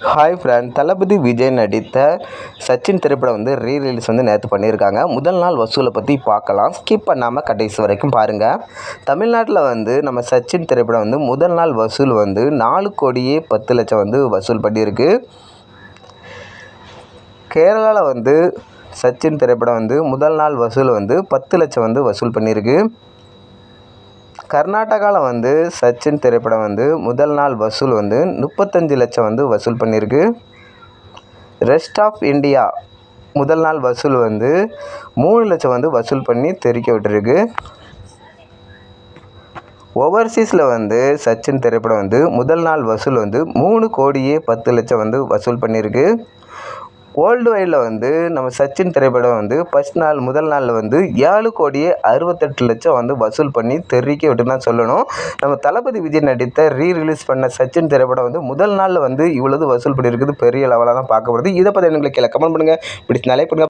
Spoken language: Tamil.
ஹாய் ஃப்ரெண்ட், தளபதி விஜய் நடித்த சச்சின் திரைப்படம் ரீ ரிலீஸ் நேற்று பண்ணியிருக்காங்க. முதல் நாள் வசூலை பற்றி பார்க்கலாம். ஸ்கிப் பண்ணாமல் கடைசி வரைக்கும் பாருங்கள். தமிழ்நாட்டில் நம்ம சச்சின் திரைப்படம் முதல் நாள் வசூல் 4,10,00,000 வசூல் பண்ணியிருக்கு. கேரளாவில் சச்சின் திரைப்படம் முதல் நாள் வசூல் 10 லட்சம் வசூல் பண்ணியிருக்கு. கர்நாடகாவில் சச்சின் திரைப்படம் முதல் நாள் வசூல் 35 லட்சம் வசூல் பண்ணியிருக்கு. ரெஸ்ட் ஆஃப் இந்தியா முதல் நாள் வசூல் 3 லட்சம் வசூல் பண்ணி தெரிவிக்க விட்டுருக்கு. ஓவர்சீஸில் சச்சின் திரைப்படம் முதல் நாள் வசூல் 3,10,00,000 வசூல் பண்ணியிருக்கு. வேர்ல்டு வைடில் நம்ம சச்சின் திரைப்படம் ஃபஸ்ட் நாள் முதல் நாளில் 7,68,00,000 வசூல் பண்ணி தெரிவிக்க விட்டுன்னு தான் சொல்லணும். நம்ம தளபதி விஜய் நடித்த ரீ-ரிலீஸ் பண்ண சச்சின் திரைப்படம் முதல் நாளில் இவ்வளவு வசூல் பண்ணியிருக்குது. பெரிய லெவலாக தான் பார்க்கப்படுது. இதை பற்றி எங்களுக்கு கீழே கமெண்ட் பண்ணுங்கள். பிடிச்ச லைக் பண்ணுங்கள்.